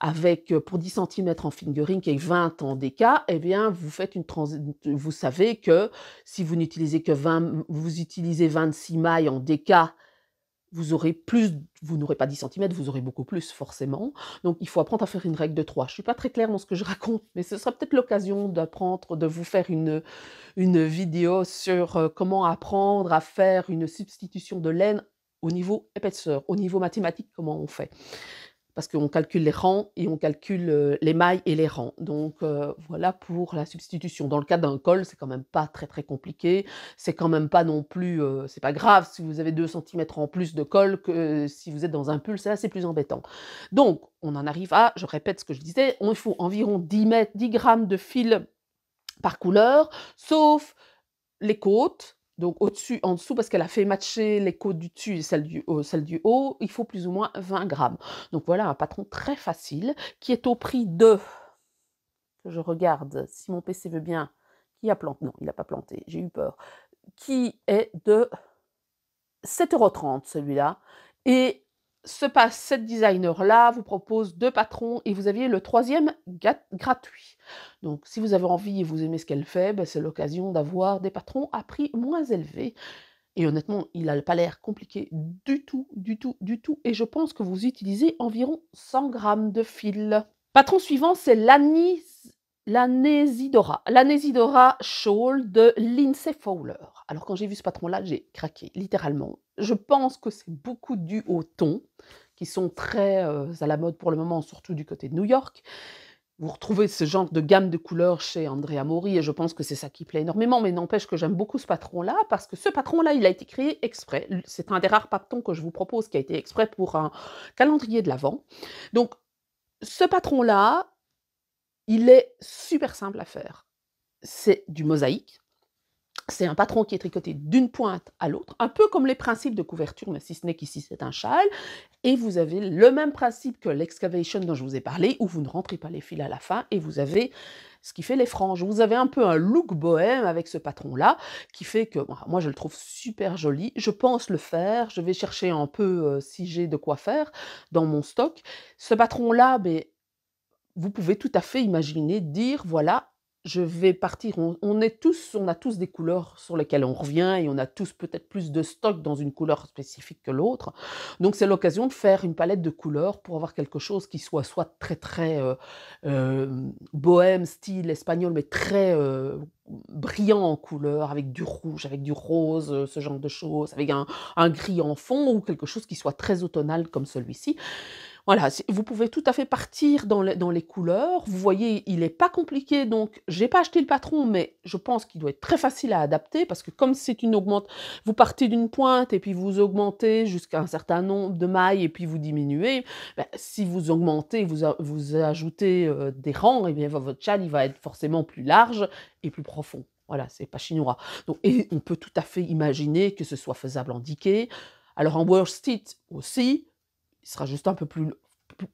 avec pour 10 centimètres en fingering et 20 en déca, eh bien vous faites vous savez que si vous n'utilisez que 20, vous utilisez 26 mailles en déca, vous n'aurez pas 10 centimètres, vous aurez beaucoup plus forcément. Donc il faut apprendre à faire une règle de 3. Je ne suis pas très claire dans ce que je raconte, mais ce sera peut-être l'occasion de vous faire une vidéo sur comment apprendre à faire une substitution de laine au niveau épaisseur, au niveau mathématique, comment on fait. Parce qu'on calcule les rangs et on calcule les mailles et les rangs. Donc voilà pour la substitution. Dans le cas d'un col, c'est quand même pas très très compliqué. C'est quand même pas non plus, c'est pas grave si vous avez 2 centimètres en plus de col que si vous êtes dans un pull, c'est plus embêtant. Donc on en arrive à, je répète ce que je disais, il faut environ 10 grammes de fil par couleur, sauf les côtes, donc au-dessus, en dessous, parce qu'elle a fait matcher les côtes du dessus et celles du haut, il faut plus ou moins 20 grammes. Donc voilà un patron très facile qui est au prix de, que je regarde si mon PC veut bien, qui a planté, non, il n'a pas planté, j'ai eu peur, qui est de 7,30 € celui-là. Et cette designer-là vous propose 2 patrons et vous aviez le 3e gratuit. Donc si vous avez envie et vous aimez ce qu'elle fait, c'est l'occasion d'avoir des patrons à prix moins élevé. Et honnêtement, il n'a pas l'air compliqué du tout, du tout, du tout. Et je pense que vous utilisez environ 100 grammes de fil. Patron suivant, c'est l'Anesidora Shawl de Lindsay Fowler. Alors quand j'ai vu ce patron-là, j'ai craqué, littéralement. Je pense que c'est beaucoup dû au ton, qui sont très, à la mode pour le moment, surtout du côté de New York. Vous retrouvez ce genre de gamme de couleurs chez Andrea Mori et je pense que c'est ça qui plaît énormément, mais n'empêche que j'aime beaucoup ce patron-là parce que ce patron-là, il a été créé exprès. C'est un des rares patrons que je vous propose qui a été exprès pour un calendrier de l'Avent. Donc ce patron-là, il est super simple à faire. C'est du mosaïque. C'est un patron qui est tricoté d'une pointe à l'autre, un peu comme les principes de couverture, mais si ce n'est qu'ici c'est un châle. Et vous avez le même principe que l'excavation dont je vous ai parlé, où vous ne rentrez pas les fils à la fin, et vous avez ce qui fait les franges. Vous avez un peu un look bohème avec ce patron-là, qui fait que moi je le trouve super joli. Je pense le faire, je vais chercher un peu si j'ai de quoi faire dans mon stock. Ce patron-là, vous pouvez tout à fait imaginer, dire voilà, je vais partir. On a tous des couleurs sur lesquelles on revient et on a tous peut-être plus de stock dans une couleur spécifique que l'autre. Donc c'est l'occasion de faire une palette de couleurs pour avoir quelque chose qui soit très très bohème, style espagnol, mais très brillant en couleurs, avec du rouge, avec du rose, ce genre de choses, avec un gris en fond ou quelque chose qui soit très automnal comme celui-ci. Voilà, vous pouvez tout à fait partir dans les couleurs. Vous voyez, il n'est pas compliqué, donc j'ai pas acheté le patron, mais je pense qu'il doit être très facile à adapter parce que comme c'est une augmente, vous partez d'une pointe et puis vous augmentez jusqu'à un certain nombre de mailles et puis vous diminuez. Si vous augmentez, vous ajoutez des rangs, et bien votre châle il va être forcément plus large et plus profond. Voilà, c'est pas chinois. Donc, et on peut tout à fait imaginer que ce soit faisable en diquet. Alors en worsted aussi. Il sera juste un peu plus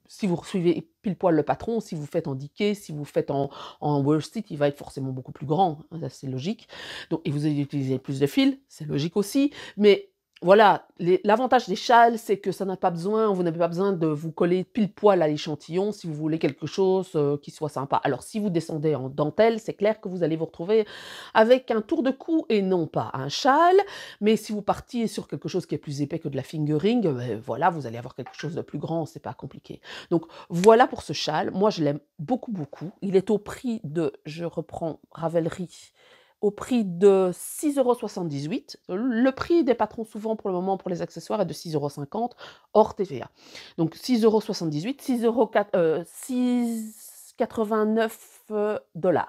si vous suivez pile poil le patron, si vous faites en diquet, si vous faites en worsted, il va être forcément beaucoup plus grand, hein, ça c'est logique. Donc et vous allez utiliser plus de fils, c'est logique aussi, mais voilà, l'avantage des châles, c'est que ça n'a pas besoin vous n'avez pas besoin de vous coller pile poil à l'échantillon si vous voulez quelque chose, qui soit sympa. Alors si vous descendez en dentelle, c'est clair que vous allez vous retrouver avec un tour de cou et non pas un châle, mais si vous partiez sur quelque chose qui est plus épais que de la fingering, voilà, vous allez avoir quelque chose de plus grand, c'est pas compliqué. Donc voilà pour ce châle, moi je l'aime beaucoup, beaucoup. Il est au prix de, je reprends Ravelry, au prix de 6,78 €. Le prix des patrons souvent pour le moment pour les accessoires est de 6,50 € hors TVA. Donc 6,78 €, 6,89 $.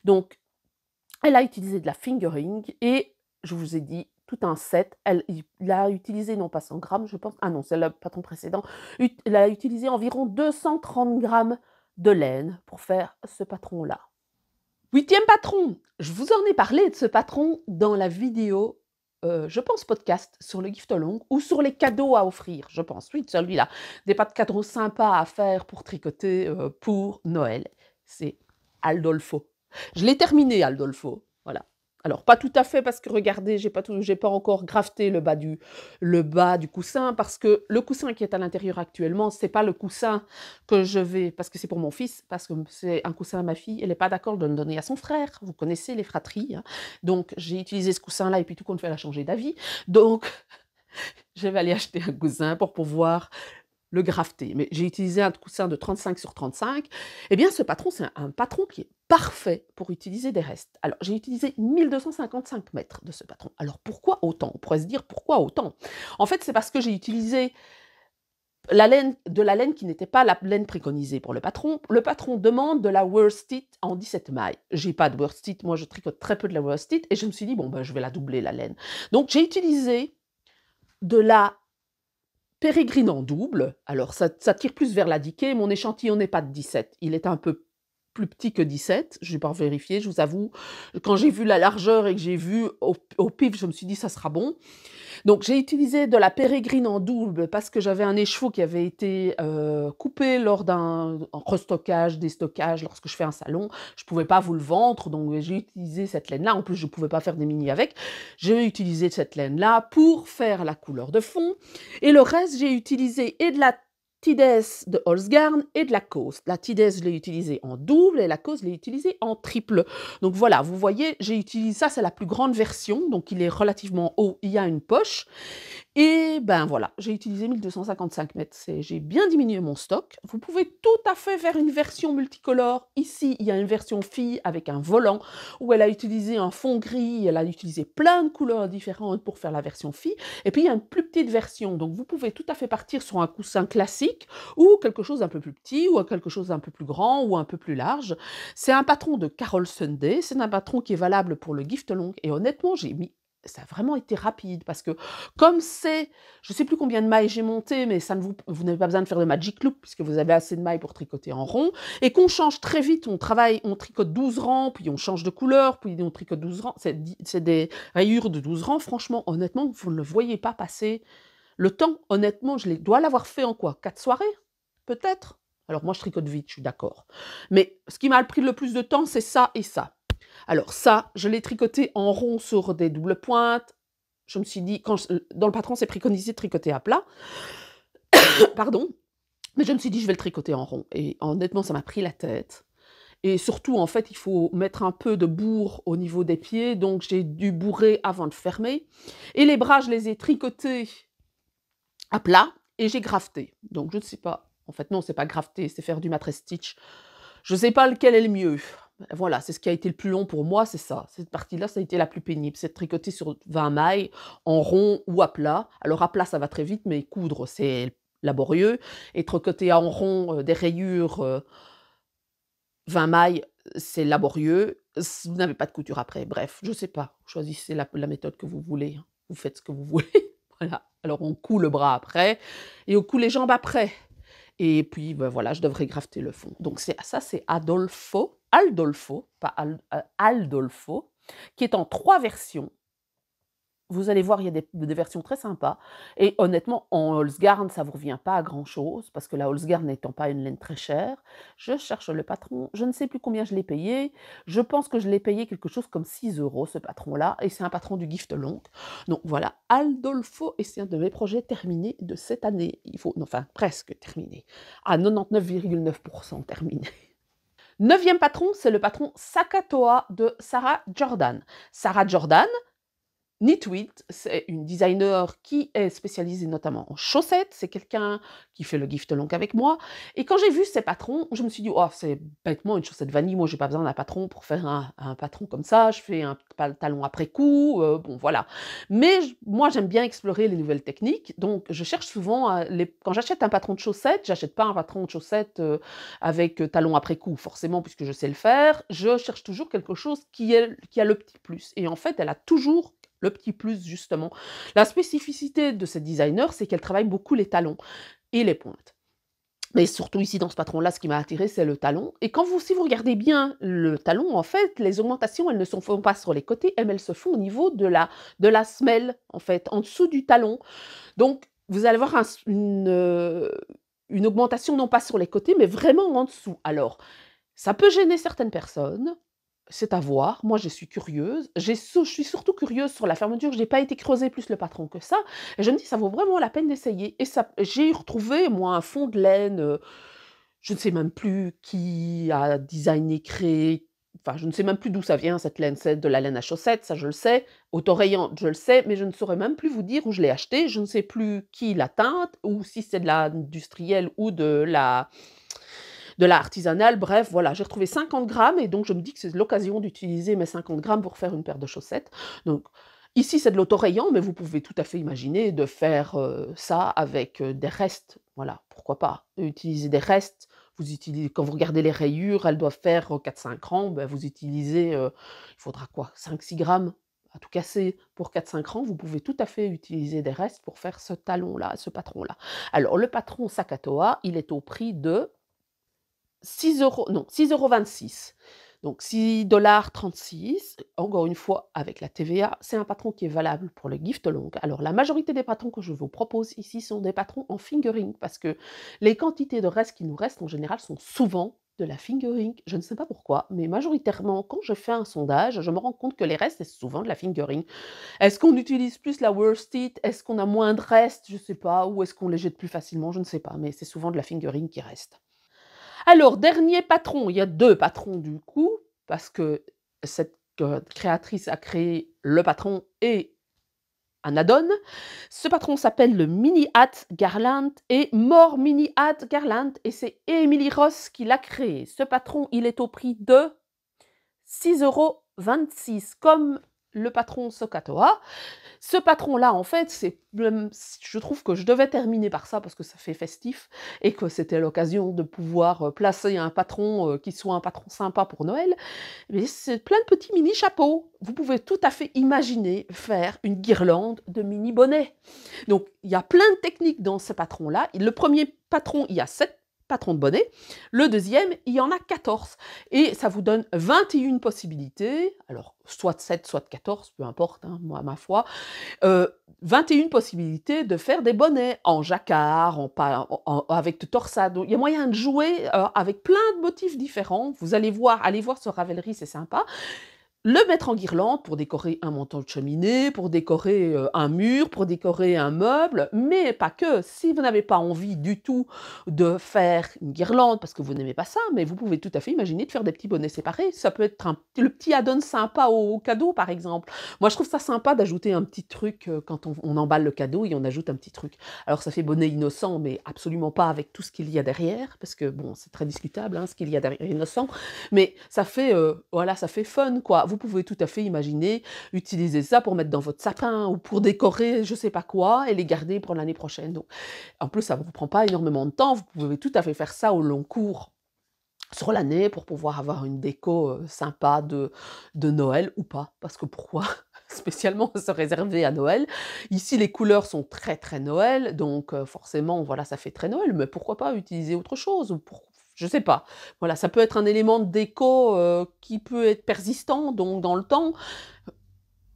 Donc elle a utilisé de la fingering et je vous ai dit tout un set. Il a utilisé non pas 100 grammes, je pense. Ah non, c'est le patron précédent. Elle a utilisé environ 230 grammes de laine pour faire ce patron-là. 8e patron, je vous en ai parlé de ce patron dans la vidéo, je pense podcast sur le gift along ou sur les cadeaux à offrir, je pense, oui, celui-là. Des cadeaux sympas à faire pour tricoter pour Noël. C'est Aldolfo. Je l'ai terminé, Aldolfo, voilà. Alors pas tout à fait parce que regardez, j'ai pas encore grafté le bas du coussin parce que le coussin qui est à l'intérieur actuellement, c'est pas le coussin que je vais parce que c'est pour mon fils, parce que c'est un coussin à ma fille, elle est pas d'accord de le donner à son frère. Vous connaissez les fratries, hein. Donc j'ai utilisé ce coussin-là et puis tout compte fait, elle a changé d'avis. Donc je vais aller acheter un coussin pour pouvoir le grafter. Mais j'ai utilisé un coussin de 35 sur 35. Eh bien, ce patron, c'est un patron qui est parfait pour utiliser des restes. Alors, j'ai utilisé 1255 mètres de ce patron. Alors, pourquoi autant? On pourrait se dire, pourquoi autant? En fait, c'est parce que j'ai utilisé la laine qui n'était pas la laine préconisée pour le patron. Le patron demande de la worsted en 17 mailles. J'ai pas de worsted, moi je tricote très peu de la worsted, et je me suis dit, bon, je vais la doubler, la laine. Donc, j'ai utilisé de la pérégrine en double, alors ça tire plus vers la diquet, mon échantillon n'est pas de 17, il est un peu plus petit que 17, je n'ai pas vérifié, je vous avoue. Quand j'ai vu la largeur et que j'ai vu au pif, je me suis dit ça sera bon. Donc j'ai utilisé de la pérégrine en double parce que j'avais un écheveau qui avait été coupé lors d'un restockage, déstockage, lorsque je fais un salon. Je ne pouvais pas vous le vendre, donc j'ai utilisé cette laine-là. En plus, je ne pouvais pas faire des mini avec. J'ai utilisé cette laine-là pour faire la couleur de fond. Et le reste, j'ai utilisé et de la Tides de Holzgarn et de la Coast. La Tides, je l'ai utilisée en double et la Coast, je l'ai utilisée en triple. Donc voilà, vous voyez, j'ai utilisé ça, c'est la plus grande version, donc il est relativement haut, il y a une poche. Et ben voilà, j'ai utilisé 1255 mètres. J'ai bien diminué mon stock. Vous pouvez tout à fait faire une version multicolore. Ici, il y a une version fille avec un volant où elle a utilisé un fond gris, elle a utilisé plein de couleurs différentes pour faire la version fille. Et puis il y a une plus petite version. Donc vous pouvez tout à fait partir sur un coussin classique ou quelque chose d'un peu plus petit ou quelque chose d'un peu plus grand ou un peu plus large. C'est un patron de Carol Sunday. C'est un patron qui est valable pour le gift long. Et honnêtement, ça a vraiment été rapide parce que comme c'est, je ne sais plus combien de mailles j'ai monté, mais ça ne vous n'avez pas besoin de faire de magic loop puisque vous avez assez de mailles pour tricoter en rond, et qu'on change très vite, on tricote 12 rangs, puis on change de couleur, puis on tricote 12 rangs, c'est des rayures de 12 rangs, franchement, honnêtement, vous ne le voyez pas passer. Le temps, honnêtement, dois l'avoir fait en quoi? 4 soirées? Peut-être? Alors moi, je tricote vite, je suis d'accord. Mais ce qui m'a pris le plus de temps, c'est ça et ça. Alors ça, je l'ai tricoté en rond sur des doubles pointes. Je me suis dit, dans le patron, c'est préconisé de tricoter à plat, pardon, mais je me suis dit, je vais le tricoter en rond. Et honnêtement, ça m'a pris la tête. Et surtout, en fait, il faut mettre un peu de bourre au niveau des pieds, donc j'ai dû bourrer avant de fermer. Et les bras, je les ai tricotés à plat et j'ai grafté. Donc je ne sais pas, en fait non, c'est pas grafter, c'est faire du matress stitch. Je ne sais pas lequel est le mieux. Voilà, c'est ce qui a été le plus long pour moi, c'est ça. Cette partie-là, ça a été la plus pénible. C'est de tricoter sur 20 mailles, en rond ou à plat. Alors à plat, ça va très vite, mais coudre, c'est laborieux. Et tricoter en rond des rayures 20 mailles, c'est laborieux. Vous n'avez pas de couture après. Bref, je ne sais pas. Choisissez la méthode que vous voulez, hein. Vous faites ce que vous voulez. Voilà. Alors on coud le bras après et on coud les jambes après. Et puis, ben voilà, je devrais grafter le fond. Donc c'est Aldolfo, pas Aldolfo, qui est en 3 versions. Vous allez voir, il y a des versions très sympas. Et honnêtement, en Holzgarn, ça ne vous revient pas à grand-chose, parce que la Holzgarn n'étant pas une laine très chère. Je cherche le patron, je ne sais plus combien je l'ai payé. Je pense que je l'ai payé quelque chose comme 6 € ce patron-là, et c'est un patron du gift long. Donc voilà, Aldolfo, et c'est un de mes projets terminés de cette année. Enfin, presque terminé, à 99,9% terminé. 9e patron, c'est le patron Sakatoa de Sarah Jordan. Sarah Jordan, Knitwit, c'est une designer qui est spécialisée notamment en chaussettes. C'est quelqu'un qui fait le gift long avec moi. Et quand j'ai vu ces patrons, je me suis dit, oh, c'est bêtement une chaussette vanille. Moi, j'ai pas besoin d'un patron pour faire un patron comme ça. Je fais un talon après coup. Bon, voilà. Mais moi, j'aime bien explorer les nouvelles techniques. Donc, je cherche souvent, quand j'achète un patron de chaussettes, j'achète pas un patron de chaussettes avec talon après coup, forcément, puisque je sais le faire. Je cherche toujours quelque chose qui a le petit plus. Et en fait, elle a toujours le petit plus, justement. La spécificité de cette designer, c'est qu'elle travaille beaucoup les talons et les pointes. Mais surtout ici, dans ce patron-là, ce qui m'a attiré, c'est le talon. Et si vous regardez bien le talon, en fait, les augmentations, elles ne se font pas sur les côtés, mais elles se font au niveau de la semelle, en fait, en dessous du talon. Donc, vous allez voir une augmentation, non pas sur les côtés, mais vraiment en dessous. Alors, ça peut gêner certaines personnes, c'est à voir. Moi, je suis curieuse. Je suis surtout curieuse sur la fermeture. Je n'ai pas été creuser plus le patron que ça. Et je me dis, ça vaut vraiment la peine d'essayer. Et j'ai retrouvé, moi, un fond de laine. Je ne sais même plus qui a designé, créé. Enfin, je ne sais même plus d'où ça vient, cette laine. C'est de la laine à chaussettes, ça je le sais. Autorayante, je le sais, mais je ne saurais même plus vous dire où je l'ai acheté. Je ne sais plus qui l'a teinte, ou si c'est de l'industriel ou de l'artisanal, bref, voilà, j'ai retrouvé 50 grammes et donc je me dis que c'est l'occasion d'utiliser mes 50 grammes pour faire une paire de chaussettes. Donc ici, c'est de l'autorayant, mais vous pouvez tout à fait imaginer de faire ça avec des restes. Voilà, pourquoi pas utiliser des restes. Quand vous regardez les rayures, elles doivent faire 4-5 rangs, ben vous utilisez, il faudra quoi, 5-6 grammes à tout casser pour 4-5 rangs, vous pouvez tout à fait utiliser des restes pour faire ce talon-là, ce patron-là. Alors le patron Sakatoa, il est au prix de 6 €, non, 6,26 €. Donc 6,36 $, encore une fois avec la TVA. C'est un patron qui est valable pour le gift long. Alors la majorité des patrons que je vous propose ici sont des patrons en fingering parce que les quantités de restes qui nous restent en général sont souvent de la fingering. Je ne sais pas pourquoi, mais majoritairement, quand je fais un sondage, je me rends compte que les restes, c'est souvent de la fingering. Est-ce qu'on utilise plus la worsted? Est-ce qu'on a moins de restes? Je ne sais pas. Ou est-ce qu'on les jette plus facilement? Je ne sais pas, mais c'est souvent de la fingering qui reste. Alors, dernier patron, il y a 2 patrons du coup, parce que cette créatrice a créé le patron et un add-on. Ce patron s'appelle le Mini Hat Garland et More Mini Hat Garland et c'est Emily Ross qui l'a créé. Ce patron, il est au prix de 6,26 € comme le patron Sokatoa. Ce patron-là, en fait, je trouve que je devais terminer par ça parce que ça fait festif et que c'était l'occasion de pouvoir placer un patron qui soit un patron sympa pour Noël. Mais c'est plein de petits mini chapeaux. Vous pouvez tout à fait imaginer faire une guirlande de mini bonnets. Donc, il y a plein de techniques dans ce patron-là. Le premier patron, il y a 7 patrons de bonnets. Le deuxième, il y en a 14. Et ça vous donne 21 possibilités. Alors, soit 7, soit 14, peu importe, hein, moi, ma foi. 21 possibilités de faire des bonnets en jacquard, avec de torsade. Donc, il y a moyen de jouer avec plein de motifs différents. Vous allez voir sur Ravelry, c'est sympa. Le mettre en guirlande pour décorer un manteau de cheminée, pour décorer un mur, pour décorer un meuble, mais pas que. Si vous n'avez pas envie du tout de faire une guirlande parce que vous n'aimez pas ça, mais vous pouvez tout à fait imaginer de faire des petits bonnets séparés. Ça peut être le petit add-on sympa au cadeau, par exemple. Moi, je trouve ça sympa d'ajouter un petit truc quand on emballe le cadeau et on ajoute un petit truc. Alors, ça fait bonnet innocent, mais absolument pas avec tout ce qu'il y a derrière, parce que bon, c'est très discutable hein, ce qu'il y a derrière innocent, mais ça fait, voilà, ça fait fun, quoi. Vous pouvez tout à fait imaginer utiliser ça pour mettre dans votre sapin ou pour décorer je sais pas quoi et les garder pour l'année prochaine. Donc, en plus, ça ne vous prend pas énormément de temps. Vous pouvez tout à fait faire ça au long cours sur l'année pour pouvoir avoir une déco sympa de Noël ou pas. Parce que pourquoi spécialement se réserver à Noël? Ici, les couleurs sont très très Noël, donc forcément, voilà, ça fait très Noël. Mais pourquoi pas utiliser autre chose ou je sais pas. Voilà, ça peut être un élément de déco qui peut être persistant, donc dans le temps.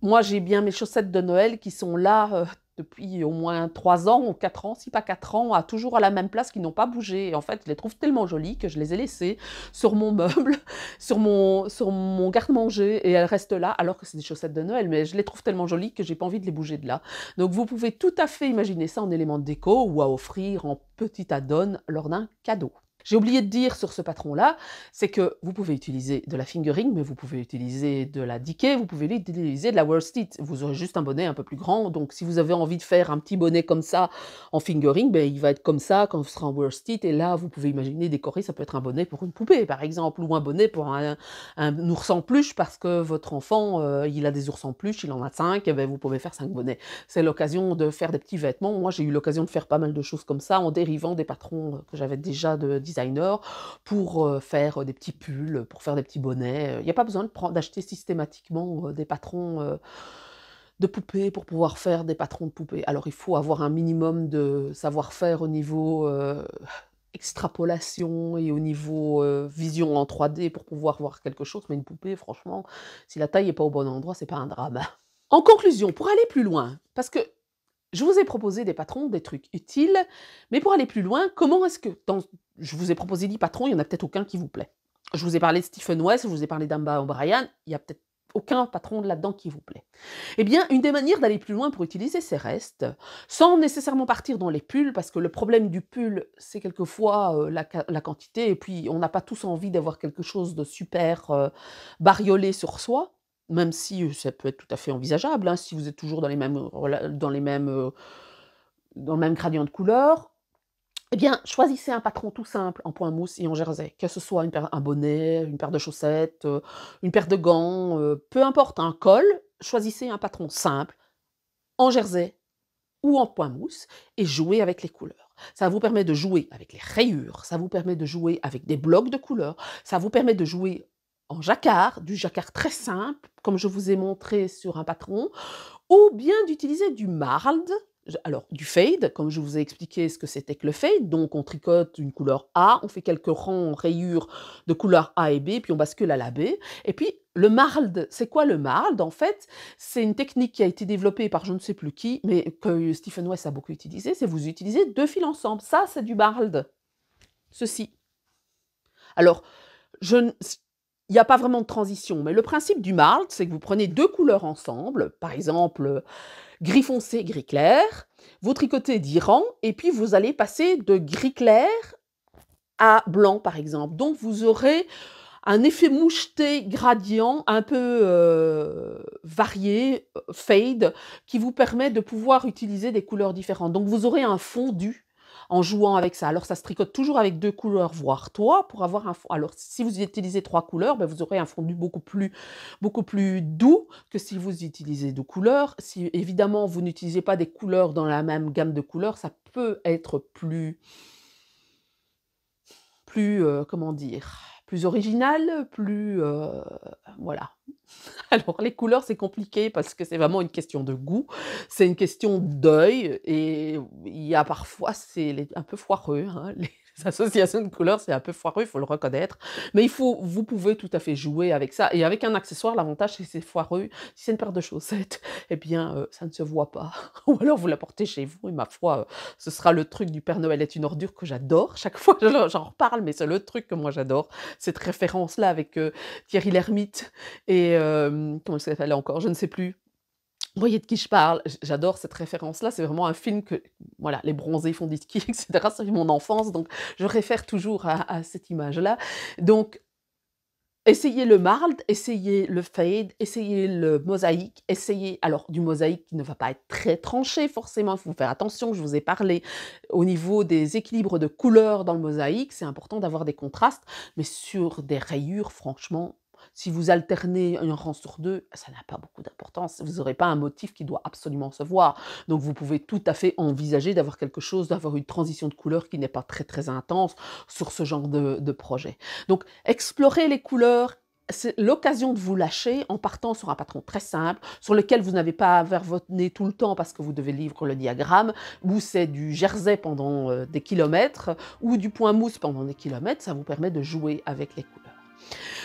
Moi, j'ai bien mes chaussettes de Noël qui sont là depuis au moins 3 ans ou 4 ans, si pas 4 ans, toujours à la même place, qui n'ont pas bougé. Et en fait, je les trouve tellement jolies que je les ai laissées sur mon meuble, sur mon garde-manger, et elles restent là, alors que c'est des chaussettes de Noël. Mais je les trouve tellement jolies que j'ai pas envie de les bouger de là. Donc, vous pouvez tout à fait imaginer ça en élément de déco ou à offrir en petit add-on lors d'un cadeau. J'ai oublié de dire sur ce patron-là, c'est que vous pouvez utiliser de la fingering, mais vous pouvez utiliser de la decay, vous pouvez utiliser de la worsted. Vous aurez juste un bonnet un peu plus grand, donc si vous avez envie de faire un petit bonnet comme ça en fingering, ben, il va être comme ça quand vous serez en worsted, et là vous pouvez imaginer décorer, ça peut être un bonnet pour une poupée par exemple, ou un bonnet pour un ours en peluche, parce que votre enfant, il a des ours en peluche, il en a 5, et ben, vous pouvez faire 5 bonnets. C'est l'occasion de faire des petits vêtements. Moi j'ai eu l'occasion de faire pas mal de choses comme ça, en dérivant des patrons que j'avais déjà de designer pour faire des petits pulls, pour faire des petits bonnets. Il n'y a pas besoin d'acheter systématiquement des patrons de poupées pour pouvoir faire des patrons de poupées. Alors il faut avoir un minimum de savoir-faire au niveau extrapolation et au niveau vision en 3D pour pouvoir voir quelque chose, mais une poupée, franchement, si la taille n'est pas au bon endroit, c'est pas un drame. En conclusion, pour aller plus loin, parce que je vous ai proposé des patrons, des trucs utiles, mais pour aller plus loin, comment est-ce que je vous ai proposé 10 patrons, il n'y en a peut-être aucun qui vous plaît. Je vous ai parlé de Stephen West, je vous ai parlé d'Amba O'Brien, il n'y a peut-être aucun patron là-dedans qui vous plaît. Eh bien, une des manières d'aller plus loin pour utiliser ces restes, sans nécessairement partir dans les pulls, parce que le problème du pull, c'est quelquefois la quantité, et puis on n'a pas tous envie d'avoir quelque chose de super bariolé sur soi, même si ça peut être tout à fait envisageable, hein, si vous êtes toujours dans le même gradient de couleurs. Eh bien, choisissez un patron tout simple en point mousse et en jersey, que ce soit un bonnet, une paire de chaussettes, une paire de gants, peu importe, un col, choisissez un patron simple, en jersey ou en point mousse, et jouez avec les couleurs. Ça vous permet de jouer avec les rayures, ça vous permet de jouer avec des blocs de couleurs, ça vous permet de jouer en jacquard, du jacquard très simple, comme je vous ai montré sur un patron, ou bien d'utiliser du marled, alors du fade, comme je vous ai expliqué ce que c'était que le fade, donc on tricote une couleur A, on fait quelques rangs, rayures de couleurs A et B, puis on bascule à la B, et puis le marled, c'est quoi le marled? En fait, c'est une technique qui a été développée par je ne sais plus qui, mais que Stephen West a beaucoup utilisé, c'est vous utilisez 2 fils ensemble, ça c'est du marled, ceci. Alors, il n'y a pas vraiment de transition, mais le principe du marled, c'est que vous prenez 2 couleurs ensemble, par exemple gris foncé, gris clair, vous tricotez 10 rangs, et puis vous allez passer de gris clair à blanc, par exemple. Donc vous aurez un effet moucheté gradient un peu, varié, fade, qui vous permet de pouvoir utiliser des couleurs différentes. Donc vous aurez un fondu en jouant avec ça. Alors ça se tricote toujours avec 2 couleurs, voire 3 pour avoir un fond alors si vous utilisez 3 couleurs, bah, vous aurez un fondu beaucoup plus doux que si vous utilisez 2 couleurs. Si évidemment vous n'utilisez pas des couleurs dans la même gamme de couleurs, ça peut être comment dire? Plus original, voilà. Alors les couleurs, c'est compliqué parce que c'est vraiment une question de goût, c'est une question d'œil et il y a parfois un peu foireux, hein, les associations de couleurs, c'est un peu foireux, il faut le reconnaître. Mais vous pouvez tout à fait jouer avec ça et avec un accessoire, l'avantage c'est que c'est foireux. Si c'est une paire de chaussettes, eh bien, ça ne se voit pas ou alors vous la portez chez vous et ma foi, ce sera le truc du Père Noël est une ordure que j'adore. Chaque fois j'en reparle, mais c'est le truc que moi j'adore, cette référence-là avec, Thierry Lhermitte et comment il s'appelle encore? Je ne sais plus. Vous voyez de qui je parle? J'adore cette référence-là, c'est vraiment un film que voilà, les bronzés font du ski et cetera, c'est mon enfance, donc je réfère toujours à cette image-là. Donc essayez le marl, essayez le fade, essayez le mosaïque, essayez alors du mosaïque qui ne va pas être très tranché forcément, il faut faire attention, je vous ai parlé au niveau des équilibres de couleurs dans le mosaïque, c'est important d'avoir des contrastes, mais sur des rayures franchement, si vous alternez un rang sur 2, ça n'a pas beaucoup d'importance. Vous n'aurez pas un motif qui doit absolument se voir. Donc vous pouvez tout à fait envisager d'avoir quelque chose, d'avoir une transition de couleur qui n'est pas très, très intense sur ce genre de projet. Donc explorez les couleurs, c'est l'occasion de vous lâcher en partant sur un patron très simple, sur lequel vous n'avez pas à vers votre nez tout le temps parce que vous devez lire le diagramme, ou c'est du jersey pendant des kilomètres, ou du point mousse pendant des kilomètres, ça vous permet de jouer avec les couleurs.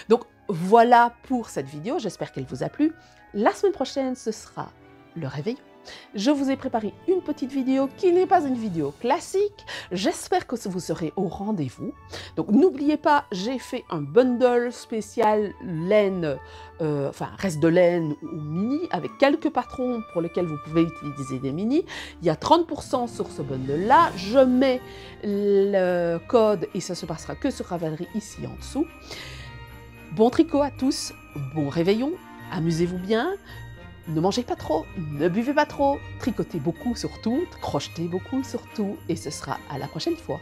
Donc voilà pour cette vidéo, j'espère qu'elle vous a plu. La semaine prochaine, ce sera le réveillon. Je vous ai préparé une petite vidéo qui n'est pas une vidéo classique. J'espère que vous serez au rendez-vous. Donc n'oubliez pas, j'ai fait un bundle spécial laine, reste de laine ou mini, avec quelques patrons pour lesquels vous pouvez utiliser des mini. Il y a 30% sur ce bundle-là. Je mets le code et ça se passera que sur Ravelry ici en dessous. Bon tricot à tous, bon réveillon, amusez-vous bien, ne mangez pas trop, ne buvez pas trop, tricotez beaucoup surtout, crochetez beaucoup surtout, et ce sera à la prochaine fois.